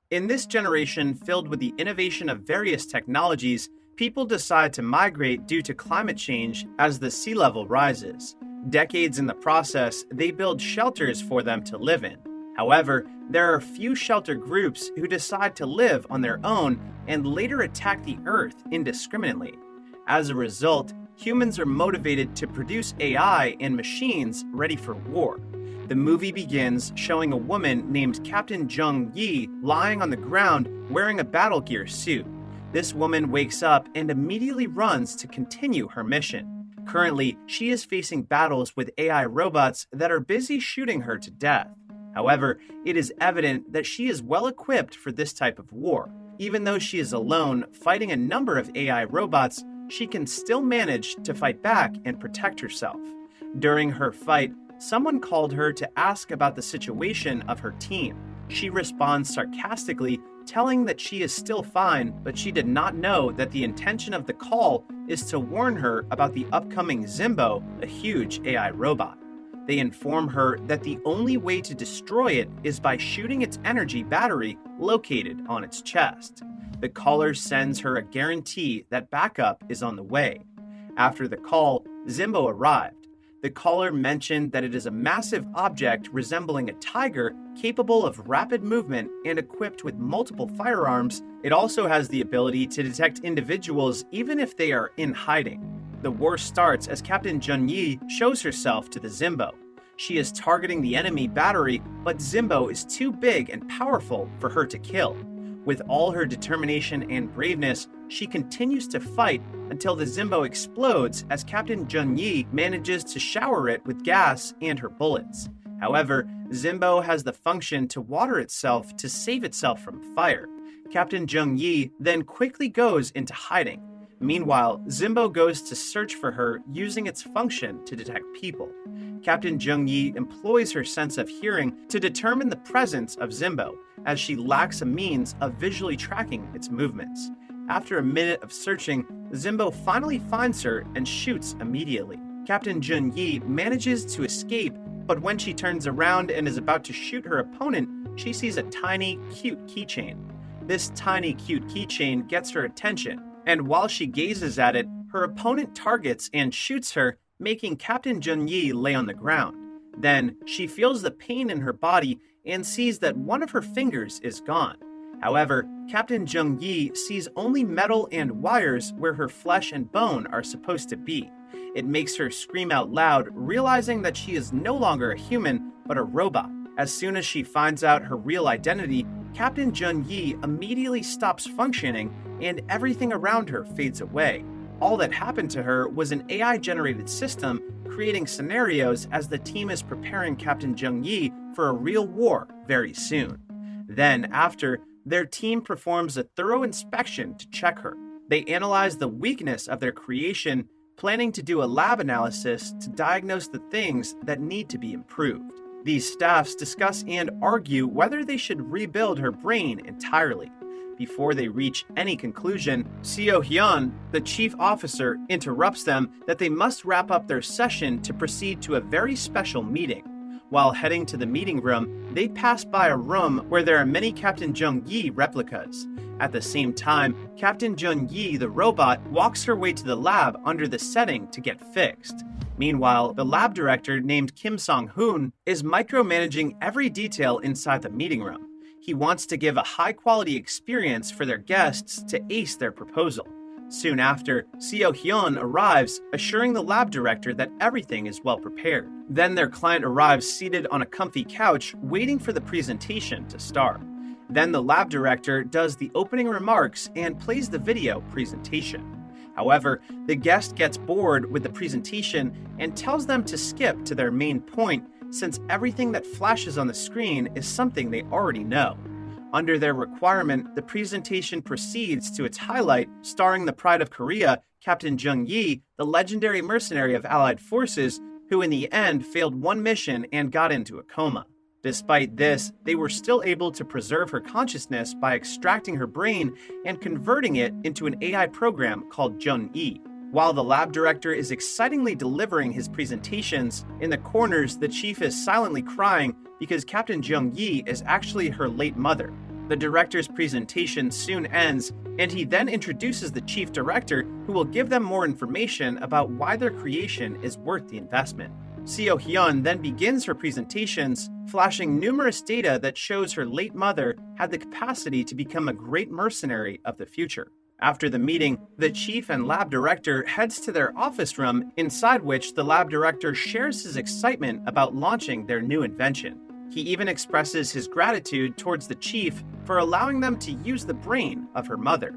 In this generation filled with the innovation of various technologies, people decide to migrate due to climate change as the sea level rises. Decades in the process, they build shelters for them to live in. However, there are few shelter groups who decide to live on their own and later attack the Earth indiscriminately. As a result, humans are motivated to produce AI and machines ready for war. The movie begins showing a woman named Captain Jung Yi lying on the ground wearing a battle gear suit. This woman wakes up and immediately runs to continue her mission. Currently, she is facing battles with AI robots that are busy shooting her to death. However, it is evident that she is well equipped for this type of war. Even though she is alone fighting a number of AI robots, she can still manage to fight back and protect herself. During her fight, someone called her to ask about the situation of her team. She responds sarcastically, telling that she is still fine, but she did not know that the intention of the call is to warn her about the upcoming Zimbo, a huge AI robot. They inform her that the only way to destroy it is by shooting its energy battery located on its chest. The caller sends her a guarantee that backup is on the way. After the call, Zimbo arrived. The caller mentioned that it is a massive object resembling a tiger capable of rapid movement and equipped with multiple firearms. It also has the ability to detect individuals even if they are in hiding. The war starts as Captain Jun Yi shows herself to the Zimbo. She is targeting the enemy battery, but Zimbo is too big and powerful for her to kill. With all her determination and braveness, she continues to fight until the Zimbo explodes as Captain Jun Yi manages to shower it with gas and her bullets. However, Zimbo has the function to water itself to save itself from fire. Captain Jun Yi then quickly goes into hiding. Meanwhile, Zimbo goes to search for her using its function to detect people. Captain Jung Yi employs her sense of hearing to determine the presence of Zimbo, as she lacks a means of visually tracking its movements. After a minute of searching, Zimbo finally finds her and shoots immediately. Captain Jun Yi manages to escape, but when she turns around and is about to shoot her opponent, she sees a tiny, cute keychain. This tiny, cute keychain gets her attention, and while she gazes at it, her opponent targets and shoots her, making Captain Jun Yi lay on the ground. Then, she feels the pain in her body and sees that one of her fingers is gone. However, Captain Jung Yi sees only metal and wires where her flesh and bone are supposed to be. It makes her scream out loud, realizing that she is no longer a human, but a robot. As soon as she finds out her real identity, Captain Jun Yi immediately stops functioning and everything around her fades away. All that happened to her was an AI-generated system creating scenarios as the team is preparing Captain Jung Yi for a real war very soon. Then, after, their team performs a thorough inspection to check her. They analyze the weakness of their creation, planning to do a lab analysis to diagnose the things that need to be improved. These staffs discuss and argue whether they should rebuild her brain entirely. Before they reach any conclusion, Seo Hyun, the chief officer, interrupts them that they must wrap up their session to proceed to a very special meeting. While heading to the meeting room, they pass by a room where there are many Captain Jung Yi replicas. At the same time, Captain Jun Yi, the robot, walks her way to the lab under the setting to get fixed. Meanwhile, the lab director named Kim Song-hoon is micromanaging every detail inside the meeting room. He wants to give a high-quality experience for their guests to ace their proposal. Soon after, Seo Hyun arrives, assuring the lab director that everything is well prepared. Then their client arrives seated on a comfy couch, waiting for the presentation to start. Then the lab director does the opening remarks and plays the video presentation. However, the guest gets bored with the presentation and tells them to skip to their main point, since everything that flashes on the screen is something they already know. Under their requirement, the presentation proceeds to its highlight, starring the pride of Korea, Captain Jung Yi, the legendary mercenary of Allied forces, who in the end failed one mission and got into a coma. Despite this, they were still able to preserve her consciousness by extracting her brain and converting it into an AI program called Jun-E. While the lab director is excitingly delivering his presentations, in the corners the chief is silently crying because Captain Jung Yi is actually her late mother. The director's presentation soon ends, and he then introduces the chief director, who will give them more information about why their creation is worth the investment. Seo-hyun then begins her presentations, flashing numerous data that shows her late mother had the capacity to become a great mercenary of the future. After the meeting, the chief and lab director heads to their office room, inside which the lab director shares his excitement about launching their new invention. He even expresses his gratitude towards the chief for allowing them to use the brain of her mother.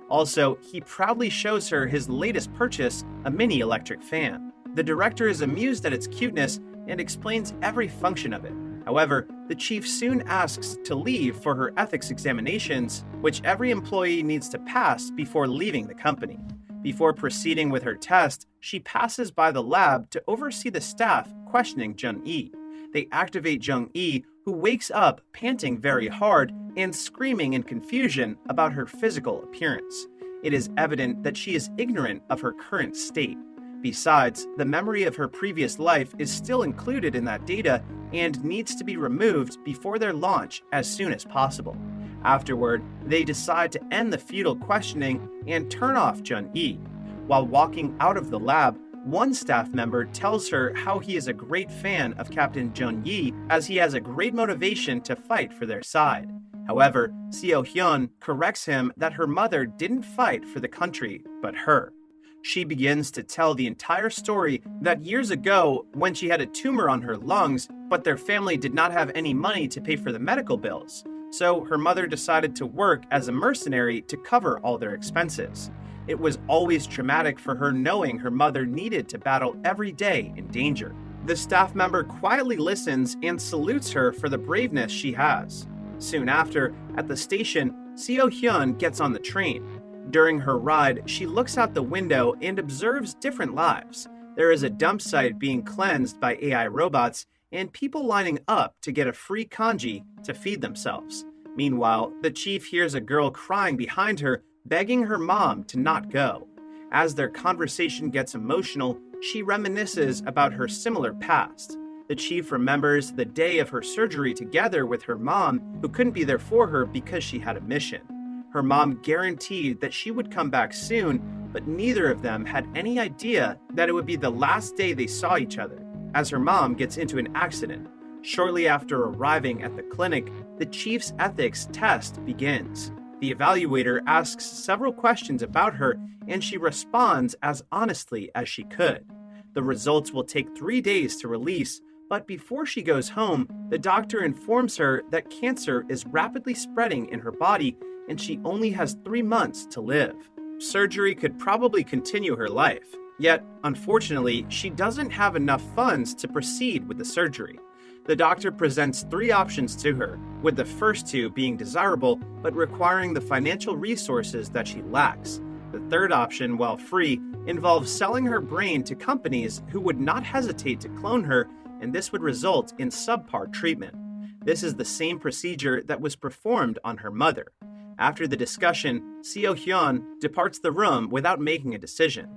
Also, he proudly shows her his latest purchase, a mini electric fan. The director is amused at its cuteness and explains every function of it. However, the chief soon asks to leave for her ethics examinations, which every employee needs to pass before leaving the company. Before proceeding with her test, she passes by the lab to oversee the staff questioning Jung-yi. They activate Jung-yi, who wakes up panting very hard and screaming in confusion about her physical appearance. It is evident that she is ignorant of her current state. Besides, the memory of her previous life is still included in that data and needs to be removed before their launch as soon as possible. Afterward, they decide to end the futile questioning and turn off Jung-yi. While walking out of the lab, one staff member tells her how he is a great fan of Captain Jung-yi, as he has a great motivation to fight for their side. However, Seo-hyun corrects him that her mother didn't fight for the country, but her. She begins to tell the entire story that years ago, when she had a tumor on her lungs, but their family did not have any money to pay for the medical bills. So her mother decided to work as a mercenary to cover all their expenses. It was always traumatic for her knowing her mother needed to battle every day in danger. The staff member quietly listens and salutes her for the braveness she has. Soon after, at the station, Seo-hyun gets on the train. During her ride, she looks out the window and observes different lives. There is a dump site being cleansed by AI robots and people lining up to get a free kanji to feed themselves. Meanwhile, the chief hears a girl crying behind her, begging her mom to not go. As their conversation gets emotional, she reminisces about her similar past. The chief remembers the day of her surgery together with her mom, who couldn't be there for her because she had a mission. Her mom guaranteed that she would come back soon, but neither of them had any idea that it would be the last day they saw each other, as her mom gets into an accident. Shortly after arriving at the clinic, the chief's ethics test begins. The evaluator asks several questions about her, and she responds as honestly as she could. The results will take 3 days to release, but before she goes home, the doctor informs her that cancer is rapidly spreading in her body and she only has 3 months to live. Surgery could probably continue her life, yet, unfortunately, she doesn't have enough funds to proceed with the surgery. The doctor presents 3 options to her, with the first 2 being desirable but requiring the financial resources that she lacks. The third option, while free, involves selling her brain to companies who would not hesitate to clone her, and this would result in subpar treatment. This is the same procedure that was performed on her mother. After the discussion, Seo-hyun departs the room without making a decision.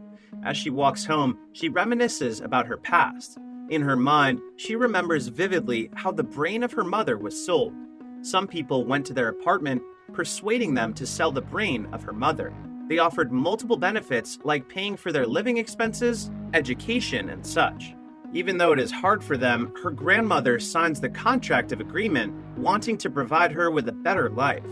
As she walks home, she reminisces about her past. In her mind, she remembers vividly how the brain of her mother was sold. Some people went to their apartment, persuading them to sell the brain of her mother. They offered multiple benefits like paying for their living expenses, education, and such. Even though it is hard for them, her grandmother signs the contract of agreement, wanting to provide her with a better life.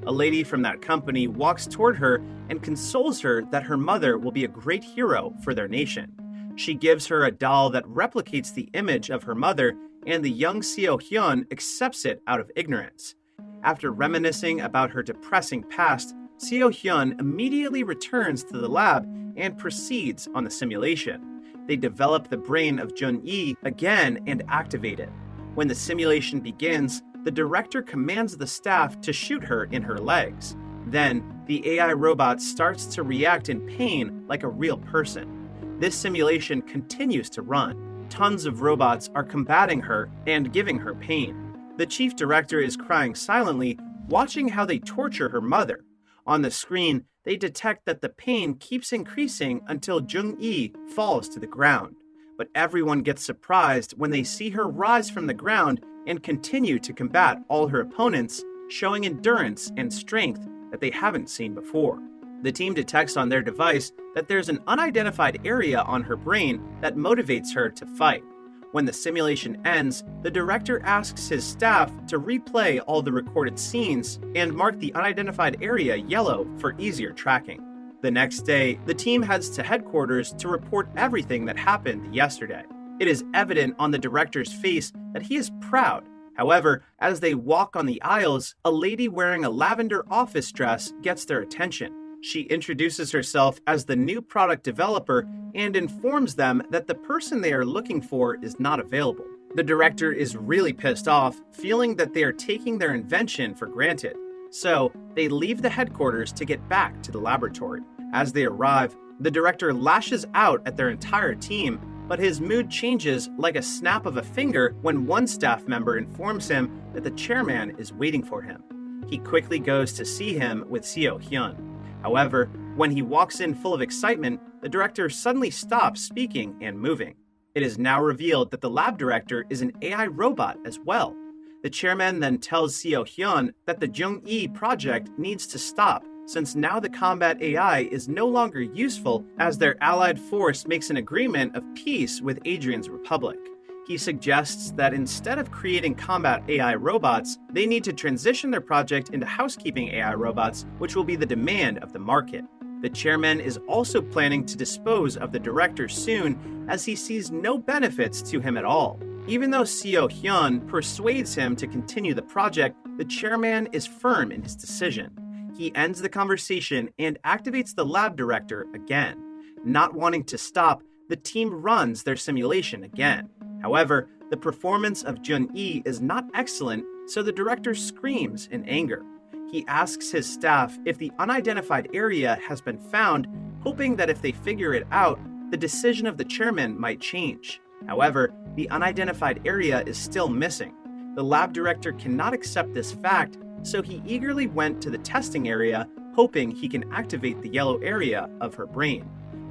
A lady from that company walks toward her and consoles her that her mother will be a great hero for their nation. She gives her a doll that replicates the image of her mother, and the young Seo-hyun accepts it out of ignorance. After reminiscing about her depressing past, Seo-hyun immediately returns to the lab and proceeds on the simulation. They develop the brain of Jung-yi again and activate it. When the simulation begins, the director commands the staff to shoot her in her legs. Then, the AI robot starts to react in pain like a real person. This simulation continues to run. Tons of robots are combating her and giving her pain. The chief director is crying silently, watching how they torture her mother. On the screen, they detect that the pain keeps increasing until Jung-yi falls to the ground. But everyone gets surprised when they see her rise from the ground and continue to combat all her opponents, showing endurance and strength that they haven't seen before. The team detects on their device that there's an unidentified area on her brain that motivates her to fight. When the simulation ends, the director asks his staff to replay all the recorded scenes and mark the unidentified area yellow for easier tracking. The next day, the team heads to headquarters to report everything that happened yesterday. It is evident on the director's face that he is proud. However, as they walk on the aisles, a lady wearing a lavender office dress gets their attention. She introduces herself as the new product developer and informs them that the person they are looking for is not available. The director is really pissed off, feeling that they are taking their invention for granted. So, they leave the headquarters to get back to the laboratory. As they arrive, the director lashes out at their entire team, but his mood changes like a snap of a finger when one staff member informs him that the chairman is waiting for him. He quickly goes to see him with Seo Hyun. However, when he walks in full of excitement, the director suddenly stops speaking and moving. It is now revealed that the lab director is an AI robot as well. The chairman then tells Seo Hyun that the Jung-E project needs to stop since now the combat AI is no longer useful as their allied force makes an agreement of peace with Adrian's Republic. He suggests that instead of creating combat AI robots, they need to transition their project into housekeeping AI robots, which will be the demand of the market. The chairman is also planning to dispose of the director soon, as he sees no benefits to him at all. Even though Seo Hyun persuades him to continue the project, the chairman is firm in his decision. He ends the conversation and activates the lab director again. Not wanting to stop, the team runs their simulation again. However, the performance of Jun-E is not excellent, so the director screams in anger. He asks his staff if the unidentified area has been found, hoping that if they figure it out, the decision of the chairman might change. However, the unidentified area is still missing. The lab director cannot accept this fact, so he eagerly went to the testing area, hoping he can activate the yellow area of her brain.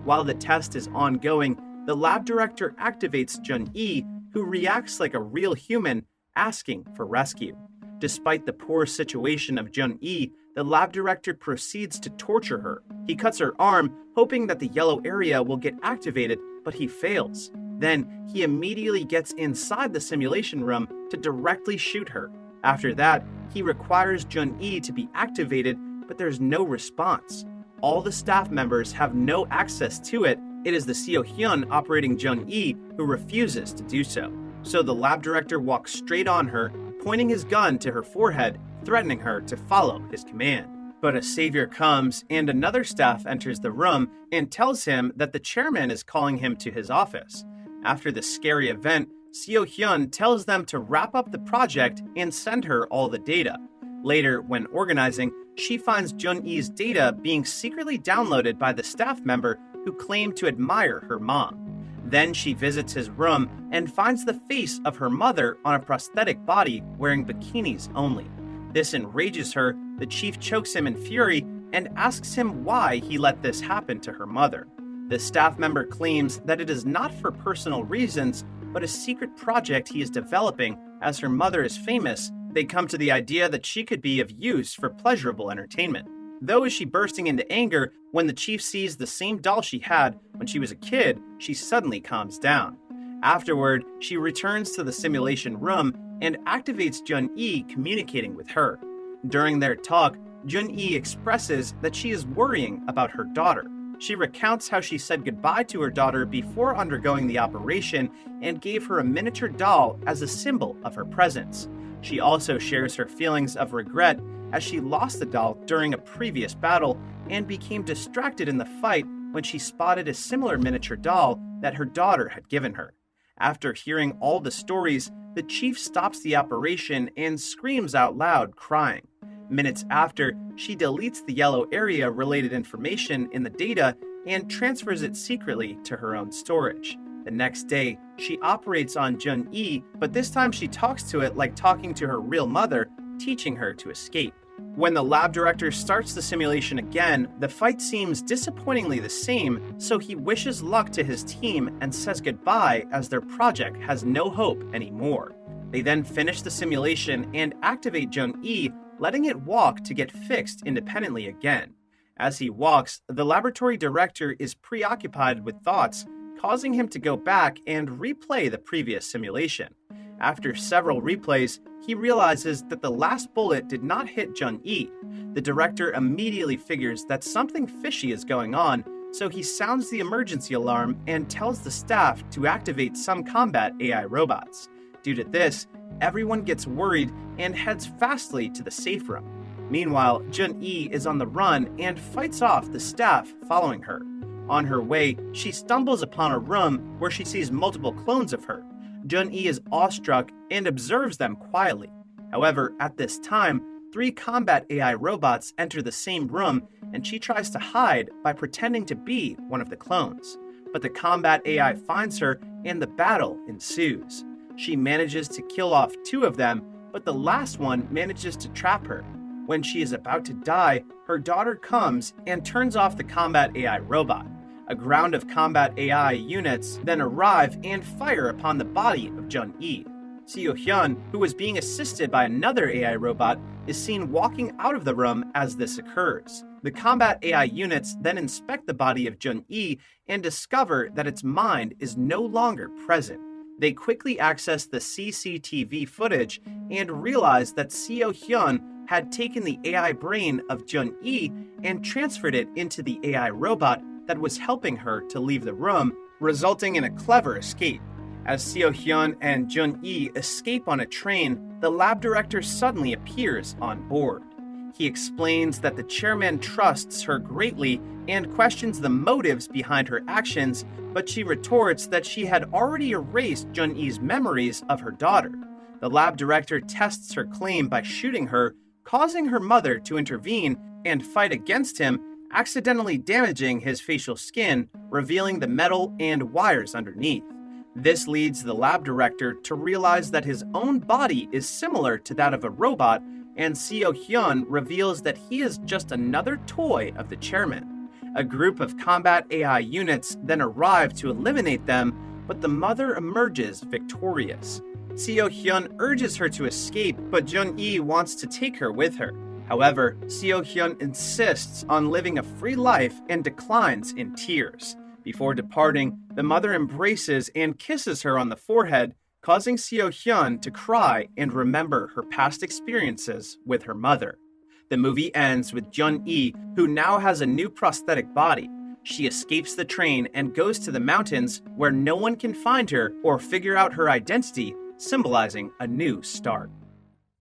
While the test is ongoing, the lab director activates Jun-E, who reacts like a real human, asking for rescue. Despite the poor situation of Jun-E, the lab director proceeds to torture her. He cuts her arm, hoping that the yellow area will get activated, but he fails. Then, he immediately gets inside the simulation room to directly shoot her. After that, he requires Jun-E to be activated, but there's no response. All the staff members have no access to it. It is the Seo Hyun operating Jun-E who refuses to do so. So the lab director walks straight on her, pointing his gun to her forehead, threatening her to follow his command. But a savior comes, and another staff enters the room and tells him that the chairman is calling him to his office. After the scary event, Seo Hyun tells them to wrap up the project and send her all the data. Later, when organizing, she finds Jun-E's data being secretly downloaded by the staff member who claimed to admire her mom. Then she visits his room and finds the face of her mother on a prosthetic body wearing bikinis only. This enrages her. The chief chokes him in fury and asks him why he let this happen to her mother. The staff member claims that it is not for personal reasons, but a secret project he is developing. As her mother is famous, they come to the idea that she could be of use for pleasurable entertainment. Though is she bursting into anger when the chief sees the same doll she had when she was a kid, she suddenly calms down. Afterward, she returns to the simulation room and activates Jun-E, communicating with her. During their talk, Jun-E expresses that she is worrying about her daughter. She recounts how she said goodbye to her daughter before undergoing the operation and gave her a miniature doll as a symbol of her presence. She also shares her feelings of regret as she lost the doll during a previous battle and became distracted in the fight when she spotted a similar miniature doll that her daughter had given her. After hearing all the stories, the chief stops the operation and screams out loud, crying. Minutes after, she deletes the yellow area related information in the data and transfers it secretly to her own storage. The next day, she operates on Jun-E, but this time she talks to it like talking to her real mother, teaching her to escape. When the lab director starts the simulation again, the fight seems disappointingly the same, so he wishes luck to his team and says goodbye as their project has no hope anymore. They then finish the simulation and activate Jun-E, letting it walk to get fixed independently again. As he walks, the laboratory director is preoccupied with thoughts, causing him to go back and replay the previous simulation. After several replays, he realizes that the last bullet did not hit Jun-E. The director immediately figures that something fishy is going on, so he sounds the emergency alarm and tells the staff to activate some combat AI robots. Due to this, everyone gets worried and heads fastly to the safe room. Meanwhile, Jun-E is on the run and fights off the staff following her. On her way, she stumbles upon a room where she sees multiple clones of her. Jun-E is awestruck and observes them quietly. However, at this time, 3 combat AI robots enter the same room, and she tries to hide by pretending to be one of the clones. But the combat AI finds her, and the battle ensues. She manages to kill off 2 of them, but the last one manages to trap her. When she is about to die, her daughter comes and turns off the combat AI robot. A ground of combat AI units then arrive and fire upon the body of Jun-E. Seo-hyun, who was being assisted by another AI robot, is seen walking out of the room as this occurs. The combat AI units then inspect the body of Jun-E and discover that its mind is no longer present. They quickly access the CCTV footage and realize that Seo-hyun had taken the AI brain of Jun-E and transferred it into the AI robot that was helping her to leave the room, resulting in a clever escape. As Seo-hyun and Jun-E escape on a train, the lab director suddenly appears on board. He explains that the chairman trusts her greatly and questions the motives behind her actions, but she retorts that she had already erased Jun-E's memories of her daughter. The lab director tests her claim by shooting her, causing her mother to intervene and fight against him, accidentally damaging his facial skin, revealing the metal and wires underneath. This leads the lab director to realize that his own body is similar to that of a robot, and Seo-hyun reveals that he is just another toy of the chairman. A group of combat AI units then arrive to eliminate them, but the mother emerges victorious. Seo-hyun urges her to escape, but Jun-E wants to take her with her. However, Seo-hyun insists on living a free life and declines in tears. Before departing, the mother embraces and kisses her on the forehead, causing Seo-hyun to cry and remember her past experiences with her mother. The movie ends with Jun-E, who now has a new prosthetic body. She escapes the train and goes to the mountains where no one can find her or figure out her identity, symbolizing a new start.